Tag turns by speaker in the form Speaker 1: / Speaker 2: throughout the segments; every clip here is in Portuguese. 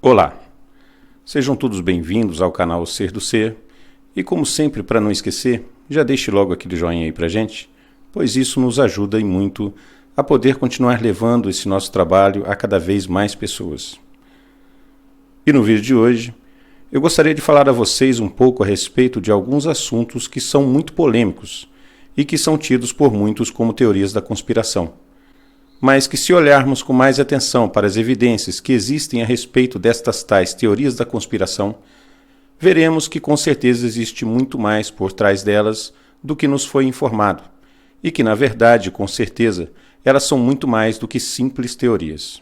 Speaker 1: Olá, sejam todos bem-vindos ao canal Ser do Ser e, como sempre, para não esquecer, já deixe logo aquele joinha aí pra gente, pois isso nos ajuda e muito a poder continuar levando esse nosso trabalho a cada vez mais pessoas. E no vídeo de hoje, eu gostaria de falar a vocês um pouco a respeito de alguns assuntos que são muito polêmicos e que são tidos por muitos como teorias da conspiração. Mas que, se olharmos com mais atenção para as evidências que existem a respeito destas tais teorias da conspiração, veremos que com certeza existe muito mais por trás delas do que nos foi informado, e que, na verdade, com certeza, elas são muito mais do que simples teorias.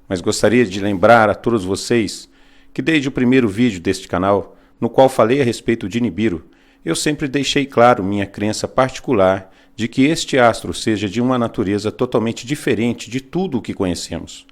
Speaker 1: Mas gostaria de lembrar a todos vocês que desde o primeiro vídeo deste canal, no qual falei a respeito de Nibiru, eu sempre deixei claro minha crença particular de que este astro seja de uma natureza totalmente diferente de tudo o que conhecemos,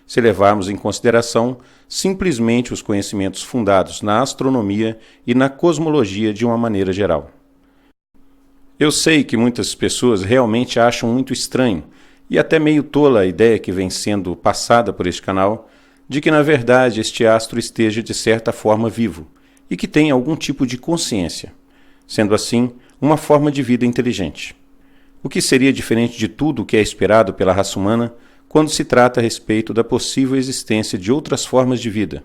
Speaker 1: se levarmos em consideração simplesmente os conhecimentos fundados na astronomia e na cosmologia de uma maneira geral. Eu sei que muitas pessoas realmente acham muito estranho e até meio tola a ideia que vem sendo passada por este canal de que, na verdade, este astro esteja de certa forma vivo e que tenha algum tipo de consciência, sendo assim, uma forma de vida inteligente. O que seria diferente de tudo o que é esperado pela raça humana quando se trata a respeito da possível existência de outras formas de vida.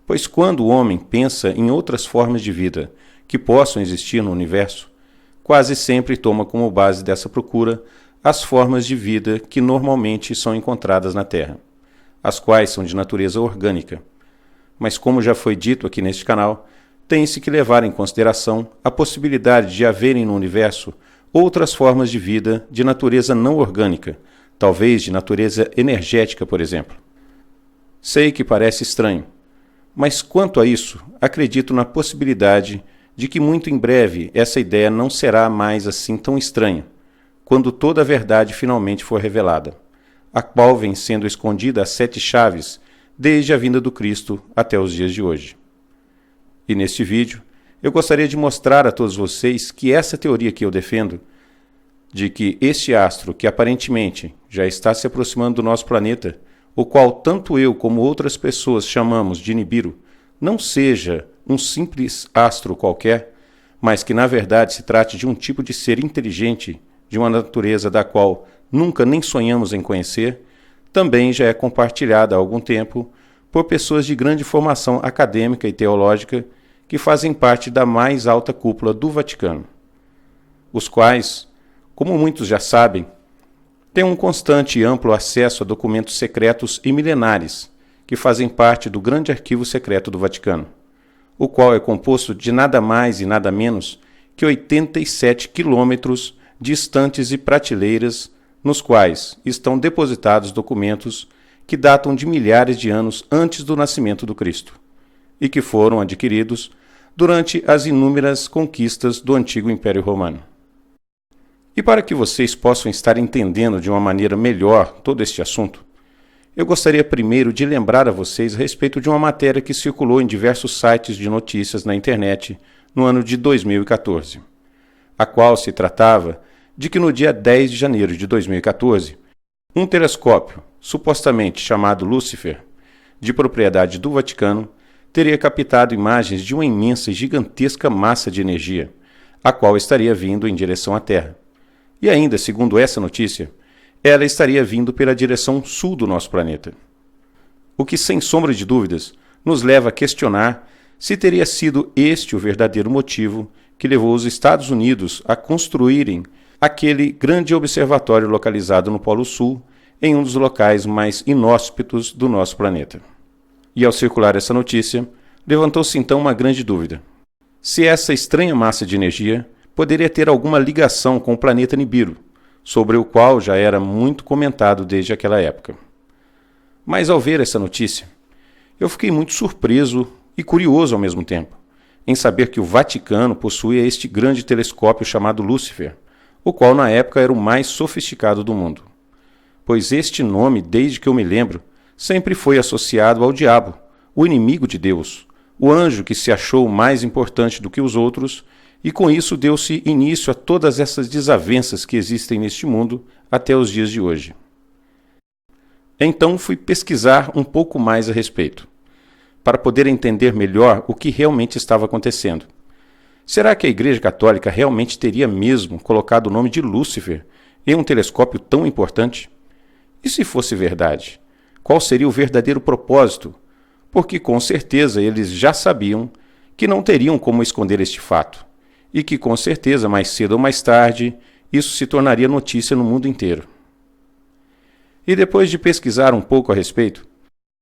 Speaker 1: Pois quando o homem pensa em outras formas de vida que possam existir no universo, quase sempre toma como base dessa procura as formas de vida que normalmente são encontradas na Terra, as quais são de natureza orgânica. Mas como já foi dito aqui neste canal, tem-se que levar em consideração a possibilidade de haverem no universo outras formas de vida de natureza não orgânica, talvez de natureza energética, por exemplo. Sei que parece estranho, mas quanto a isso, acredito na possibilidade de que muito em breve essa ideia não será mais assim tão estranha, quando toda a verdade finalmente for revelada, a qual vem sendo escondida a 7 chaves desde a vinda do Cristo até os dias de hoje. E neste vídeo, eu gostaria de mostrar a todos vocês que essa teoria que eu defendo, de que este astro que aparentemente já está se aproximando do nosso planeta, o qual tanto eu como outras pessoas chamamos de Nibiru, não seja um simples astro qualquer, mas que na verdade se trate de um tipo de ser inteligente, de uma natureza da qual nunca nem sonhamos em conhecer, também já é compartilhada há algum tempo por pessoas de grande formação acadêmica e teológica que fazem parte da mais alta cúpula do Vaticano, os quais, como muitos já sabem, têm um constante e amplo acesso a documentos secretos e milenares que fazem parte do grande arquivo secreto do Vaticano, o qual é composto de nada mais e nada menos que 87 quilômetros de estantes e prateleiras nos quais estão depositados documentos que datam de milhares de anos antes do nascimento do Cristo e que foram adquiridos durante as inúmeras conquistas do antigo Império Romano. E para que vocês possam estar entendendo de uma maneira melhor todo este assunto, eu gostaria primeiro de lembrar a vocês a respeito de uma matéria que circulou em diversos sites de notícias na internet no ano de 2014, a qual se tratava de que no dia 10 de janeiro de 2014, um telescópio, supostamente chamado Lúcifer, de propriedade do Vaticano, teria captado imagens de uma imensa e gigantesca massa de energia, a qual estaria vindo em direção à Terra. E ainda, segundo essa notícia, ela estaria vindo pela direção sul do nosso planeta. O que, sem sombra de dúvidas, nos leva a questionar se teria sido este o verdadeiro motivo que levou os Estados Unidos a construírem aquele grande observatório localizado no Polo Sul, em um dos locais mais inóspitos do nosso planeta. E ao circular essa notícia, levantou-se então uma grande dúvida: se essa estranha massa de energia poderia ter alguma ligação com o planeta Nibiru, sobre o qual já era muito comentado desde aquela época. Mas ao ver essa notícia, eu fiquei muito surpreso e curioso ao mesmo tempo, em saber que o Vaticano possuía este grande telescópio chamado Lúcifer, o qual na época era o mais sofisticado do mundo. Pois este nome, desde que eu me lembro, sempre foi associado ao diabo, o inimigo de Deus, o anjo que se achou mais importante do que os outros, e com isso deu-se início a todas essas desavenças que existem neste mundo até os dias de hoje. Então fui pesquisar um pouco mais a respeito, para poder entender melhor o que realmente estava acontecendo. Será que a Igreja Católica realmente teria mesmo colocado o nome de Lúcifer em um telescópio tão importante? E se fosse verdade, qual seria o verdadeiro propósito? Porque com certeza eles já sabiam que não teriam como esconder este fato, e que com certeza mais cedo ou mais tarde isso se tornaria notícia no mundo inteiro. E depois de pesquisar um pouco a respeito,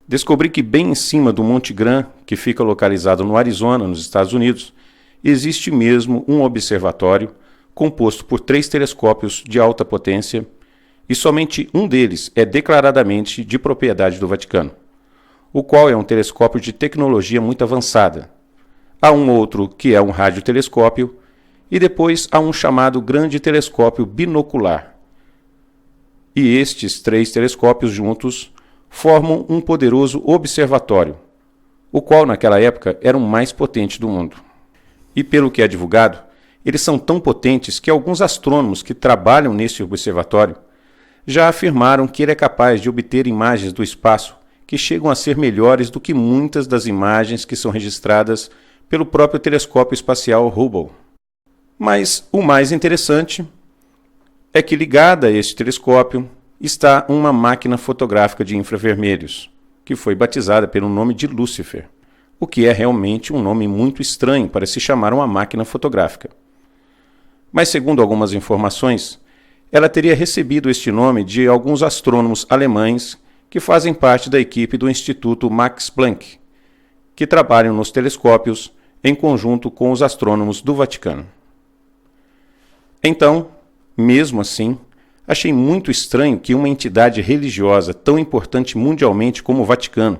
Speaker 1: descobri que bem em cima do Monte Graham, que fica localizado no Arizona, nos Estados Unidos, existe mesmo um observatório composto por 3 telescópios de alta potência, e somente um deles é declaradamente de propriedade do Vaticano, o qual é um telescópio de tecnologia muito avançada. Há um outro que é um radiotelescópio, e depois há um chamado grande telescópio binocular. E estes 3 telescópios juntos formam um poderoso observatório, o qual naquela época era o mais potente do mundo. E pelo que é divulgado, eles são tão potentes que alguns astrônomos que trabalham nesse observatório já afirmaram que ele é capaz de obter imagens do espaço que chegam a ser melhores do que muitas das imagens que são registradas pelo próprio telescópio espacial Hubble. Mas o mais interessante é que ligada a este telescópio está uma máquina fotográfica de infravermelhos, que foi batizada pelo nome de Lúcifer, o que é realmente um nome muito estranho para se chamar uma máquina fotográfica. Mas segundo algumas informações, ela teria recebido este nome de alguns astrônomos alemães que fazem parte da equipe do Instituto Max Planck, que trabalham nos telescópios em conjunto com os astrônomos do Vaticano. Então, mesmo assim, achei muito estranho que uma entidade religiosa tão importante mundialmente como o Vaticano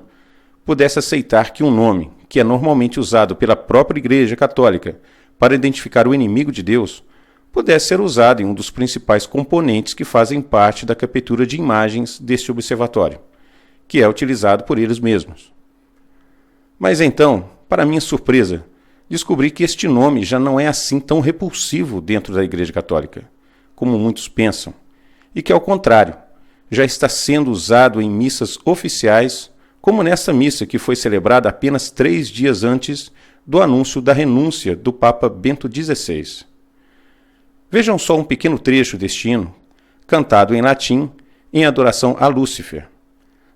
Speaker 1: pudesse aceitar que um nome, que é normalmente usado pela própria Igreja Católica para identificar o inimigo de Deus, pudesse ser usado em um dos principais componentes que fazem parte da captura de imagens deste observatório, que é utilizado por eles mesmos. Mas então, para minha surpresa, descobri que este nome já não é assim tão repulsivo dentro da Igreja Católica, como muitos pensam, e que, ao contrário, já está sendo usado em missas oficiais, como nessa missa que foi celebrada apenas 3 dias antes do anúncio da renúncia do Papa Bento XVI. Vejam só um pequeno trecho deste hino, cantado em latim, em adoração a Lúcifer,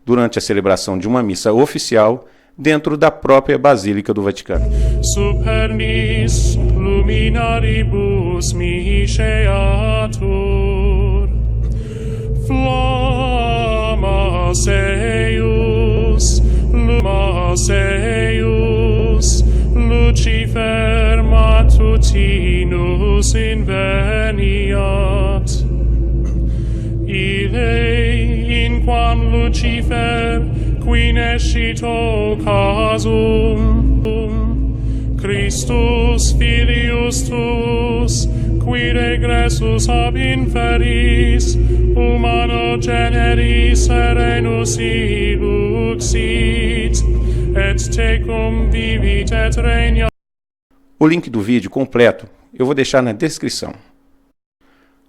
Speaker 1: durante a celebração de uma missa oficial dentro da própria Basílica do Vaticano.
Speaker 2: Supernis luminaribus misceatur, flammas eius, lumas eius, Lucifer matutinus inveniat. Ille inquam Lucifer qui nescito casum, Christus filius tuus, qui regressus ab inferis, humano generis serenus iluxit, et tecum vivit et regnat.
Speaker 1: O link do vídeo completo eu vou deixar na descrição.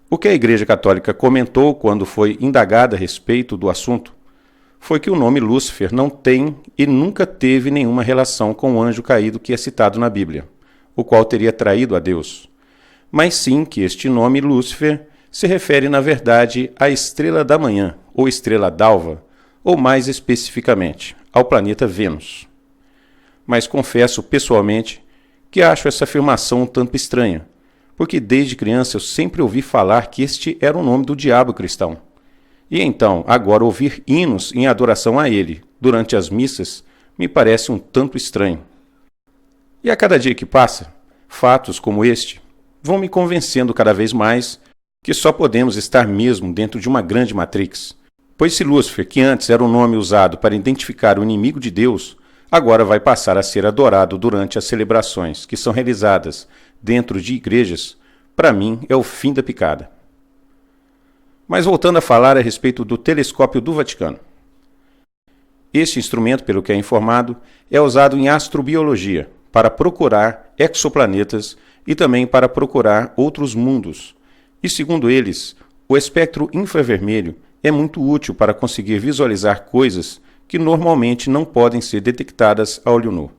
Speaker 1: O que a Igreja Católica comentou quando foi indagada a respeito do assunto foi que o nome Lúcifer não tem e nunca teve nenhuma relação com o anjo caído que é citado na Bíblia, o qual teria traído a Deus, mas sim que este nome Lúcifer se refere na verdade à estrela da manhã, ou estrela d'alva, ou mais especificamente, ao planeta Vênus. Mas confesso pessoalmente que acho essa afirmação um tanto estranha, porque desde criança eu sempre ouvi falar que este era o nome do diabo cristão. E então, agora ouvir hinos em adoração a ele durante as missas me parece um tanto estranho. E a cada dia que passa, fatos como este vão me convencendo cada vez mais que só podemos estar mesmo dentro de uma grande matrix. Pois se Lúcifer, que antes era um nome usado para identificar o inimigo de Deus, agora vai passar a ser adorado durante as celebrações que são realizadas dentro de igrejas, para mim é o fim da picada. Mas voltando a falar a respeito do telescópio do Vaticano. Este instrumento, pelo que é informado, é usado em astrobiologia para procurar exoplanetas e também para procurar outros mundos. E segundo eles, o espectro infravermelho é muito útil para conseguir visualizar coisas que normalmente não podem ser detectadas a olho nu.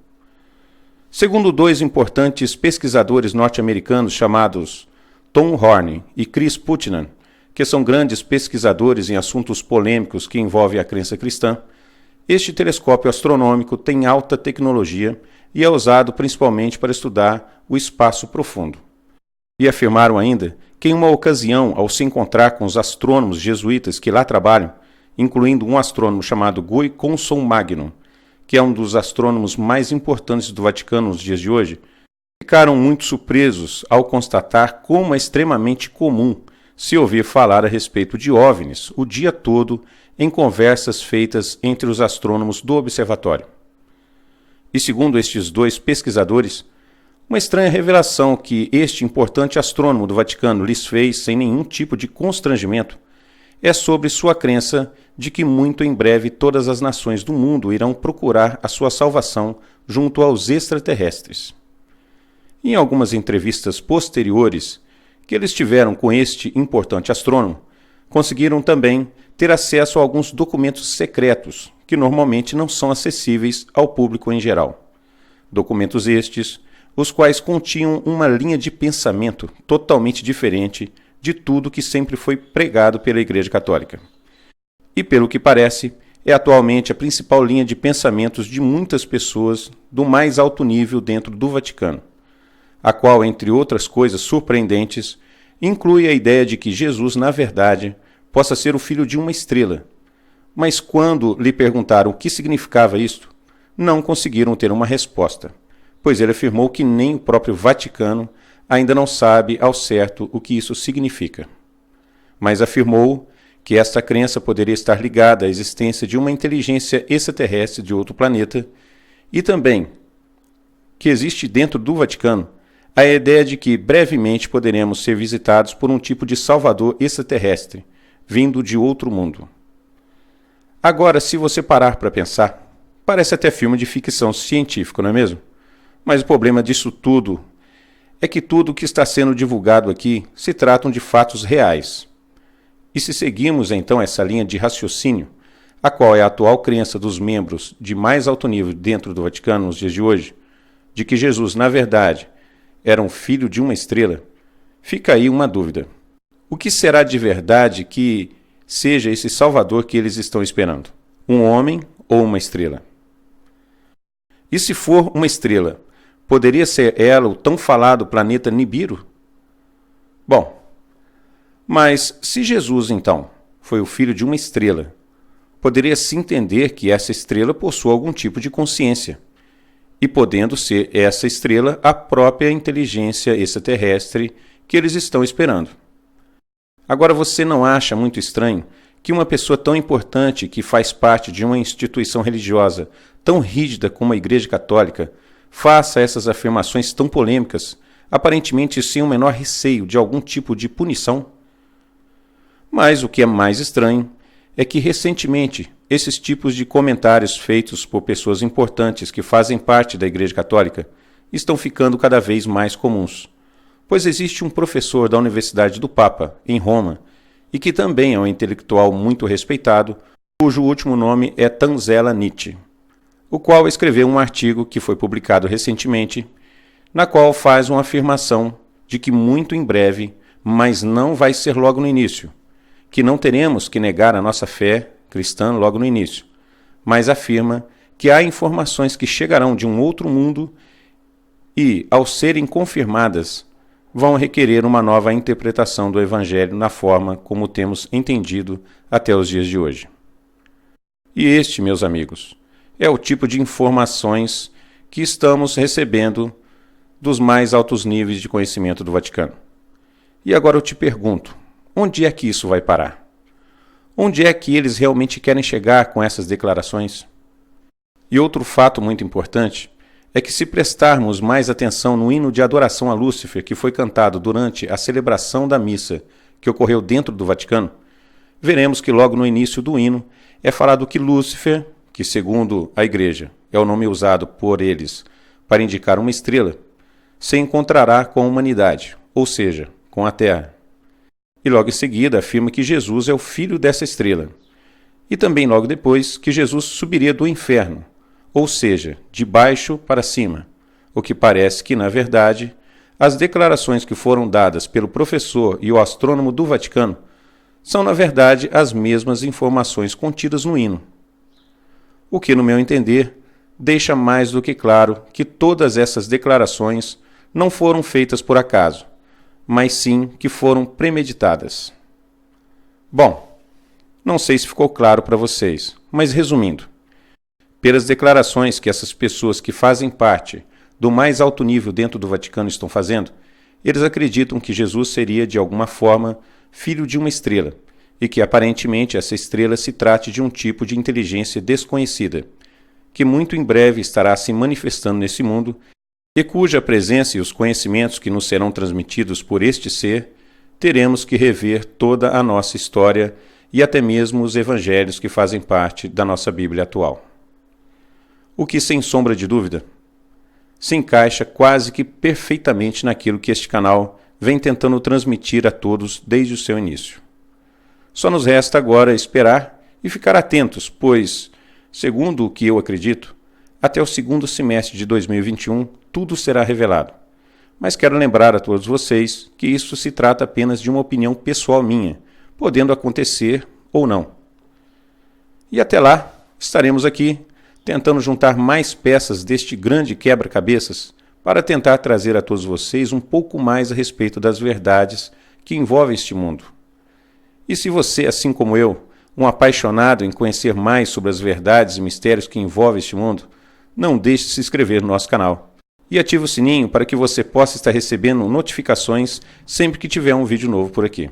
Speaker 1: Segundo dois importantes pesquisadores norte-americanos chamados Tom Horn e Chris Putnam, que são grandes pesquisadores em assuntos polêmicos que envolvem a crença cristã, este telescópio astronômico tem alta tecnologia e é usado principalmente para estudar o espaço profundo. E afirmaram ainda que em uma ocasião, ao se encontrar com os astrônomos jesuítas que lá trabalham, incluindo um astrônomo chamado Guy Consolmagno, que é um dos astrônomos mais importantes do Vaticano nos dias de hoje, ficaram muito surpresos ao constatar como é extremamente comum se ouvir falar a respeito de OVNIs o dia todo em conversas feitas entre os astrônomos do observatório. E segundo estes dois pesquisadores, uma estranha revelação que este importante astrônomo do Vaticano lhes fez sem nenhum tipo de constrangimento é sobre sua crença de que muito em breve todas as nações do mundo irão procurar a sua salvação junto aos extraterrestres. Em algumas entrevistas posteriores que eles tiveram com este importante astrônomo, conseguiram também ter acesso a alguns documentos secretos que normalmente não são acessíveis ao público em geral. Documentos estes, os quais continham uma linha de pensamento totalmente diferente de tudo que sempre foi pregado pela Igreja Católica. E, pelo que parece, é atualmente a principal linha de pensamentos de muitas pessoas do mais alto nível dentro do Vaticano, a qual, entre outras coisas surpreendentes, inclui a ideia de que Jesus, na verdade, possa ser o filho de uma estrela. Mas quando lhe perguntaram o que significava isto, não conseguiram ter uma resposta, pois ele afirmou que nem o próprio Vaticano ainda não sabe ao certo o que isso significa. Mas afirmou que esta crença poderia estar ligada à existência de uma inteligência extraterrestre de outro planeta e também que existe dentro do Vaticano a ideia de que brevemente poderemos ser visitados por um tipo de salvador extraterrestre, vindo de outro mundo. Agora, se você parar para pensar, parece até filme de ficção científica, não é mesmo? Mas o problema disso tudo é que tudo o que está sendo divulgado aqui se tratam de fatos reais. E se seguimos então essa linha de raciocínio, a qual é a atual crença dos membros de mais alto nível dentro do Vaticano nos dias de hoje, de que Jesus, na verdade, era um filho de uma estrela, fica aí uma dúvida. O que será de verdade que seja esse Salvador que eles estão esperando? Um homem ou uma estrela? E se for uma estrela, poderia ser ela o tão falado planeta Nibiru? Bom, mas se Jesus, então, foi o filho de uma estrela, poderia-se entender que essa estrela possua algum tipo de consciência, e podendo ser essa estrela a própria inteligência extraterrestre que eles estão esperando. Agora, você não acha muito estranho que uma pessoa tão importante que faz parte de uma instituição religiosa tão rígida como a Igreja Católica faça essas afirmações tão polêmicas, aparentemente sem o menor receio de algum tipo de punição? Mas o que é mais estranho é que, recentemente, esses tipos de comentários feitos por pessoas importantes que fazem parte da Igreja Católica estão ficando cada vez mais comuns, pois existe um professor da Universidade do Papa, em Roma, e que também é um intelectual muito respeitado, cujo último nome é Tanzela Nietzsche, o qual escreveu um artigo que foi publicado recentemente, na qual faz uma afirmação de que muito em breve, mas não vai ser logo no início, que não teremos que negar a nossa fé cristã logo no início, mas afirma que há informações que chegarão de um outro mundo e, ao serem confirmadas, vão requerer uma nova interpretação do Evangelho na forma como temos entendido até os dias de hoje. E este, meus amigos, é o tipo de informações que estamos recebendo dos mais altos níveis de conhecimento do Vaticano. E agora eu te pergunto, onde é que isso vai parar? Onde é que eles realmente querem chegar com essas declarações? E outro fato muito importante é que, se prestarmos mais atenção no hino de adoração a Lúcifer que foi cantado durante a celebração da missa que ocorreu dentro do Vaticano, veremos que logo no início do hino é falado que Lúcifer que segundo a Igreja é o nome usado por eles para indicar uma estrela, se encontrará com a humanidade, ou seja, com a Terra. E logo em seguida afirma que Jesus é o filho dessa estrela. E também logo depois que Jesus subiria do inferno, ou seja, de baixo para cima, o que parece que, na verdade, as declarações que foram dadas pelo professor e o astrônomo do Vaticano são, na verdade, as mesmas informações contidas no hino. O que, no meu entender, deixa mais do que claro que todas essas declarações não foram feitas por acaso, mas sim que foram premeditadas. Bom, não sei se ficou claro para vocês, mas resumindo, pelas declarações que essas pessoas que fazem parte do mais alto nível dentro do Vaticano estão fazendo, eles acreditam que Jesus seria, de alguma forma, filho de uma estrela, e que aparentemente essa estrela se trate de um tipo de inteligência desconhecida, que muito em breve estará se manifestando nesse mundo e cuja presença e os conhecimentos que nos serão transmitidos por este ser, teremos que rever toda a nossa história e até mesmo os evangelhos que fazem parte da nossa Bíblia atual. O que, sem sombra de dúvida, se encaixa quase que perfeitamente naquilo que este canal vem tentando transmitir a todos desde o seu início. Só nos resta agora esperar e ficar atentos, pois, segundo o que eu acredito, até o segundo semestre de 2021 tudo será revelado. Mas quero lembrar a todos vocês que isso se trata apenas de uma opinião pessoal minha, podendo acontecer ou não. E até lá, estaremos aqui tentando juntar mais peças deste grande quebra-cabeças para tentar trazer a todos vocês um pouco mais a respeito das verdades que envolvem este mundo. E se você, assim como eu, um apaixonado em conhecer mais sobre as verdades e mistérios que envolvem este mundo, não deixe de se inscrever no nosso canal e ative o sininho para que você possa estar recebendo notificações sempre que tiver um vídeo novo por aqui.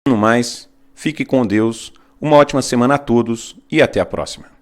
Speaker 1: No mais, fique com Deus, uma ótima semana a todos e até a próxima.